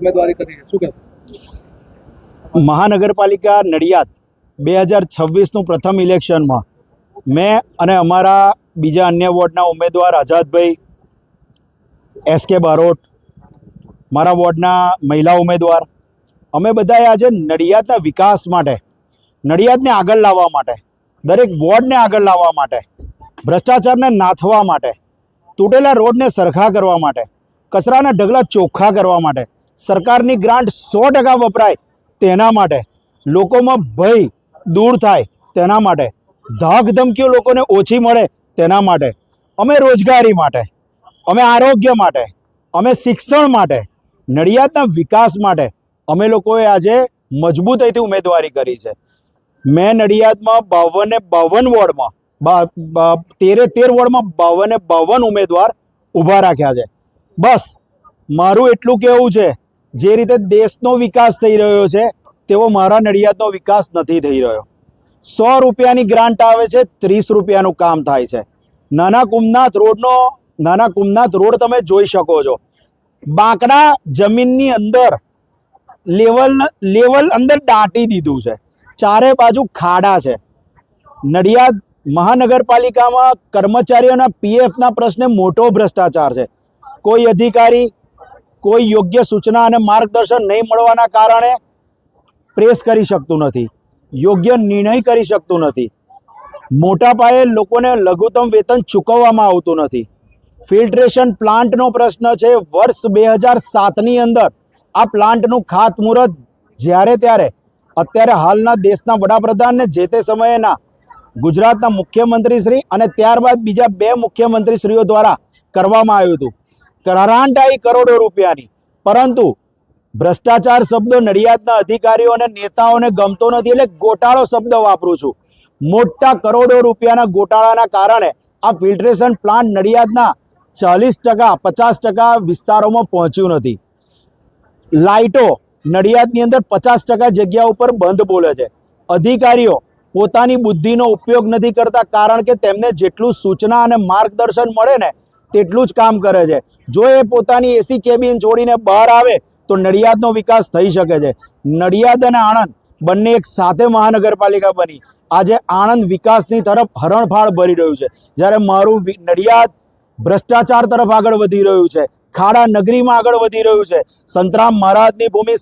ઉમેદવારી કરી છે, શું કહેશો? મહાનગરપાલિકા નડિયાદ 2026નું પ્રથમ ઇલેક્શનમાં મેં અને અમારા બીજા અન્ય વોર્ડના ઉમેદવાર આઝાદભાઈ એસકે બારોટ, મારા વોર્ડના મહિલા ઉમેદવાર, અમે બધાએ આજે નડિયાદના વિકાસ માટે, નડિયાદને આગળ લાવવા માટે, દરેક વોર્ડને આગળ લાવવા માટે, ભ્રષ્ટાચારને નાથવા માટે, તૂટેલા રોડને સરખા કરવા માટે, કચરાના ઢગલા ચોખ્ખા કરવા માટે, સરકારની ગ્રાન્ટ 100% વપરાય તેના માટે, લોકોમાં ભય દૂર થાય તેના માટે, ધાક ધમકીઓ લોકોને ઓછી મળે તેના માટે, અમે રોજગારી માટે, અમે આરોગ્ય માટે, અમે શિક્ષણ માટે, નડિયાદના વિકાસ માટે અમે લોકોએ આજે મજબૂતાઈથી ઉમેદવારી કરી છે. મેં નડિયાદમાં 52 વોર્ડમાં 13 વોર્ડમાં 52 ઉમેદવાર ઊભા રાખ્યા છે. બસ મારું એટલું કહેવું છે, જે રીતે દેશનો વિકાસ થઈ રહ્યો છે તેવો મારા નડિયાદનો વિકાસ નથી થઈ રહ્યો. 100 રૂપિયાની ગ્રાન્ટ આવે છે, 30 રૂપિયાનું કામ થાય છે. નાના કુમનાથ રોડ તમે જોઈ શકો છો. બાંકડા જમીનની અંદર લેવલ અંદર દાટી દીધું છે. ચારે બાજુ ખાડા છે. નડિયાદ મહાનગરપાલિકામાં કર્મચારીઓના પીએફના પ્રશ્ને મોટો ભ્રષ્ટાચાર છે. કોઈ અધિકારી કોઈ યોગ્ય સૂચના અને માર્ગદર્શન નહીં મળવાના કારણે પ્રેસ કરી શકતું નથી, યોગ્ય નિર્ણય કરી શકતું નથી. મોટા પાયે લોકોને લઘુત્તમ વેતન ચૂકવવામાં આવતું નથી. ફિલ્ટ્રેશન પ્લાન્ટનો પ્રશ્ન છે. વર્ષ 2007ની અંદર આ પ્લાન્ટનું ખાતમુહૂર્ત જ્યારે ત્યારે અત્યારે હાલના દેશના વડાપ્રધાનને જે તે સમયેના ગુજરાતના મુખ્યમંત્રીશ્રી અને ત્યારબાદ બીજા 2 મુખ્યમંત્રીશ્રીઓ દ્વારા કરવામાં આવ્યું હતું. ગ્રાન્ટ આવી કરોડો રૂપિયાની, પરંતુ ભ્રષ્ટાચાર શબ્દ નડિયાદના અધિકારીઓ અને નેતાઓને ગમતો નથી, એટલે ગોટાળો શબ્દ વાપરું છું. મોટા કરોડો રૂપિયાના ગોટાળાના કારણે આ ફિલ્ટ્રેશન પ્લાન્ટ નડિયાદના 40% 50% વિસ્તારોમાં પહોંચ્યું નથી. લાઇટો નડિયાદની અંદર 50% જગ્યા ઉપર બંધ બોલે છે. અધિકારીઓ પોતાની બુદ્ધિનો ઉપયોગ નથી કરતા, કારણ કે તેમને જેટલું સૂચના અને માર્ગદર્શન મળે ને તેટલું જ કામ કરે છે. જો એ પોતાની એસી કેબિન છોડીને બહાર આવે તો નડિયાદનો વિકાસ થઈ શકે છે. નડિયાદ અને આણંદ બંને એક સાથે મહાનગરપાલિકા બની આજે આણંદ વિકાસની તરફ હરણફાળ ભરી રહ્યું છે, જ્યારે મારું નડિયાદ ભ્રષ્ટાચાર તરફ આગળ વધી રહ્યું છે, ખાડા નગરીમાં આગળ વધી રહ્યું છે. સંતરામ મહારાજની ભૂમિ,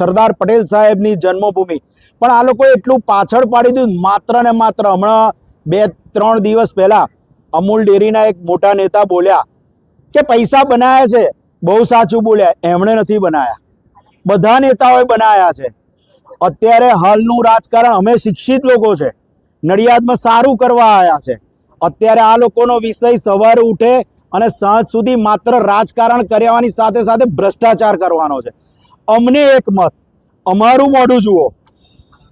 સરદાર પટેલ સાહેબની જન્મભૂમિ, પણ આ લોકોએ એટલું પાછળ પાડી દીધું. માત્ર ને માત્ર હમણાં 2-3 દિવસ પહેલા અમૂલ ડેરીના એક મોટા નેતા બોલ્યા કે પૈસા બનાવ્યા છે. બહુ સાચું બોલ્યા, એમણે નથી બનાવ્યા, બધા નેતાઓએ બનાવ્યા છે. અત્યારે હાલનું રાજકારણ, અમે શિક્ષિત લોકો છે, નડિયાદમાં સારું કરવા આવ્યા છે. અત્યારે આ લોકોનો વિષય સવારે ઉઠે અને સાંજ સુધી માત્ર રાજકારણ કરવાની સાથે સાથે ભ્રષ્ટાચાર કરવાનો છે. અમને એક મત, અમારું મોઢું જુઓ,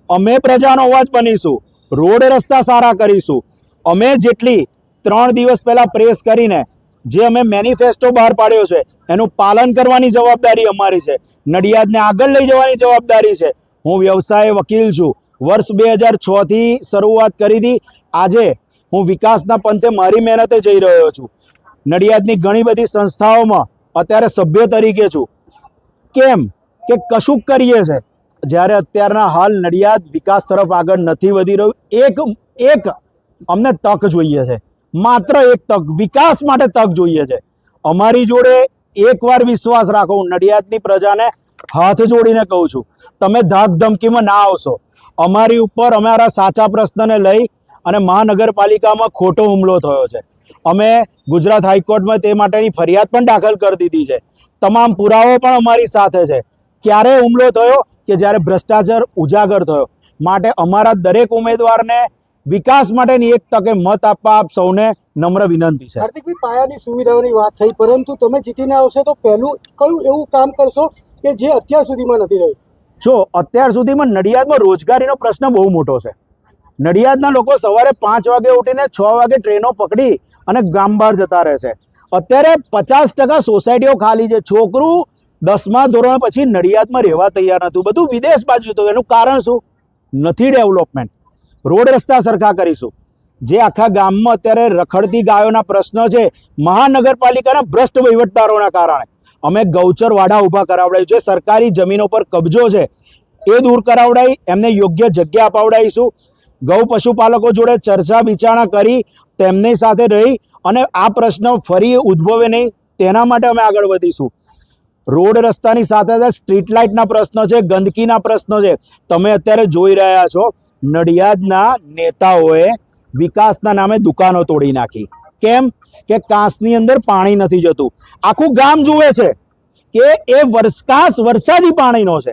અમે પ્રજાનો અવાજ બનીશું, રોડ રસ્તા સારા કરીશું. અમે જેટલી 3 દિવસ પહેલા પ્રેસ કરીને જે અમે મેનિફેસ્ટો બહાર પાડ્યો છે એનું પાલન કરવાની જવાબદારી અમારી છે. નડિયાદને આગળ લઈ જવાની જવાબદારી છે. હું વ્યવસાય વકીલ છું, વર્ષ 2006થી શરૂઆત કરી હતી. આજે હું વિકાસના પંથે મારી મહેનતે જઈ રહ્યો છું. નડિયાદની ઘણી બધી સંસ્થાઓમાં અત્યારે સભ્ય તરીકે છું. કેમ કે કશુંક કરીએ છે, જ્યારે અત્યારના હાલ નડિયાદ વિકાસ તરફ આગળ નથી વધી રહ્યું. એક અમને તક જોઈએ છે, માત્ર એક તક, વિકાસ માટે તક જોઈએ છે. અમારી જોડે એકવાર વિશ્વાસ રાખો. હું નડિયાદની પ્રજાને હાથ જોડીને કહું છું, તમે ધાક ધમકીમાં ના આવશો. અમારી ઉપર અમારા સાચા પ્રશ્નને લઈ અને મહાનગરપાલિકામાં ખોટો હુમલો થયો છે. અમે ગુજરાત હાઈકોર્ટમાં તે માટેની ફરિયાદ પણ દાખલ કરી દીધી છે. તમામ પુરાવો પણ અમારી સાથે છે. ક્યારે હુમલો થયો કે જ્યારે ભ્રષ્ટાચાર ઉજાગર થયો. માટે અમારા દરેક ઉમેદવારને વિકાસ માટેની એક તકે મત આપવા આપ સૌને નમ્ર વિનંતી છે. હાર્દિકભાઈ, પાયાની સુવિધાઓની વાત થઈ, પરંતુ તમે જીતીને આવશે તો પહેલું કયું એવું કામ કરશો કે જે અત્યાર સુધીમાં નથી રહ્યું? જો અત્યાર સુધીમાં નડિયાદમાં રોજગારીનો પ્રશ્ન બહુ મોટો છે. નડિયાદના લોકો સવારે 5 વાગે ઉઠીને 6 વાગે ટ્રેનો પકડી અને ગામ બહાર જતા રહે છે. અત્યારે 50% સોસાયટીઓ ખાલી છે. છોકરું 10મા ધોરણ પછી નડિયાદમાં રહેવા તૈયાર નહોતું, બધું વિદેશ બાજુ હતું. એનું કારણ શું? નથી ડેવલપમેન્ટ. રોડ રસ્તા સરખા કરીશું. જે આખા ગામમાં અત્યારે રખડતી ગાયોના પ્રશ્ન છે, મહાનગરપાલિકાના ભ્રષ્ટ વહીવટદારોના કારણે. અમે ગૌચરવાડા ઊભા કરાવડાવીશું. જે સરકારી જમીનો પર કબજો છે એ દૂર કરાવડાવી એમને યોગ્ય જગ્યા અપાવડાવીશું. ગૌ પશુપાલકો જોડે ચર્ચા વિચારણા કરી તેમની સાથે રહી અને આ પ્રશ્ન ફરી ઉદ્ભવે નહીં તેના માટે અમે આગળ વધીશું. રોડ રસ્તાની સાથે સાથે સ્ટ્રીટ લાઇટના પ્રશ્નો છે, ગંદકીના પ્રશ્નો છે. તમે અત્યારે જોઈ રહ્યા છો નડિયાદના નેતાઓએ વિકાસના નામે દુકાનો તોડી નાખી. કેમ કે કાંસની અંદર પાણી નથી જતું. આખું ગામ જુએ છે કે એ કાંસ વરસાદી પાણીનો છે,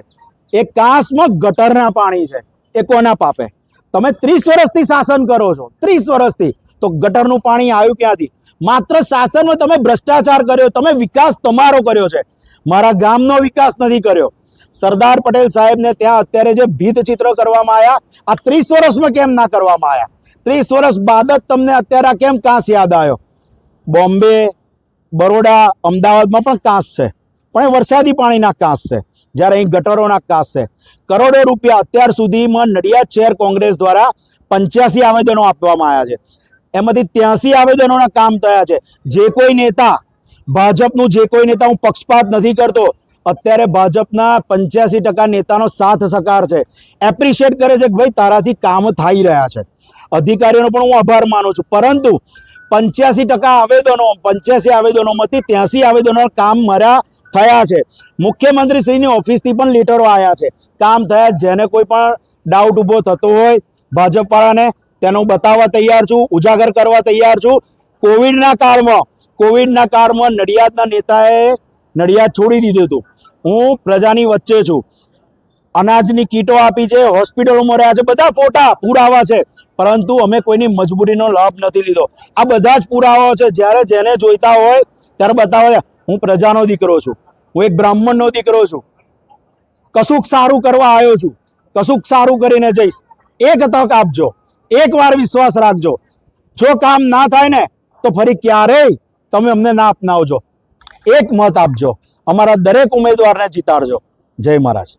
એ કાંસમાં ગટરના પાણી છે. એ કોના પાપે? તમે 30 વર્ષથી શાસન કરો છો, 30 વર્ષથી, તો ગટરનું પાણી આવ્યું ક્યાંથી? માત્ર શાસનમાં તમે ભ્રષ્ટાચાર કર્યો, તમે વિકાસ તમારો કર્યો છે, મારા ગામનો વિકાસ નથી કર્યો. સરદાર પટેલ સાહેબને ત્યાં અત્યારે જે ભીત ચિત્ર કરવામાં આવ્યા, આ 30 વર્ષમાં કેમ ના કરવામાં આવ્યા? 30 વર્ષ બાદ જ તમને અત્યારે આ કેમ કાંસ યાદ આવ્યો? બોમ્બે, બરોડા, અમદાવાદમાં પણ કાંસ છે, પણ એ વરસાદી પાણીના કાંસ છે, જ્યારે અહીં ગટરોના કાંસ છે. કરોડો રૂપિયા અત્યાર સુધીમાં નડિયાદ શહેર કોંગ્રેસ દ્વારા 85 આવેદનો આપવામાં આવ્યા છે. એમાંથી 83 આવેદનોના કામ થયા છે. જે કોઈ નેતા, ભાજપનું જે કોઈ નેતા, હું પક્ષપાત નથી કરતો, અત્યારે ભાજપના 85% નેતાનો સાથ સહકાર છે, એપ્રિશિએટ કરે છે કે ભાઈ તારાથી કામ થઈ રહ્યા છે. અધિકારીઓનો પણ હું આભાર માનું છું. પરંતુ 85 આવેદનોમાંથી 83 આવેદનો કામ મારા થયા છે. મુખ્યમંત્રી શ્રીની ઓફિસથી પણ લેટરો આવ્યા છે, કામ થયા. જેને કોઈ પણ ડાઉટ ઊભો થતો હોય ભાજપવાળાને, તેનો બતાવવા તૈયાર છું, ઉજાગર કરવા તૈયાર છું. કોવિડના કાળમાં નડિયાદના નેતાએ નડિયાદ છોડી દીધું હતું. હું પ્રજાની વચ્ચે છું, અનાજની કીટો આપી છે, હોસ્પિટલોમાં રહ્યા છે, બધા ફોટા પુરાવા છે, પરંતુ અમે કોઈની મજબૂરીનો લાભ નથી લીધો. આ બધા જ પુરાવાઓ છે. જ્યારે જેને જોઈતા હોય ત્યારે બતાવો. હું પ્રજાનો દીકરો છું, હું એક બ્રાહ્મણનો દીકરો છું, કશુંક સારું કરવા આવ્યો છું, કશુંક સારું કરીને જઈશ. એક તક આપજો, એકવાર વિશ્વાસ રાખજો. જો કામ ના થાય ને તો ફરી ક્યારેય તમે અમને ના અપનાવજો. એક મત આપજો, અમારા દરેક ઉમેદવારને જીતાડજો. જય મહારાજ.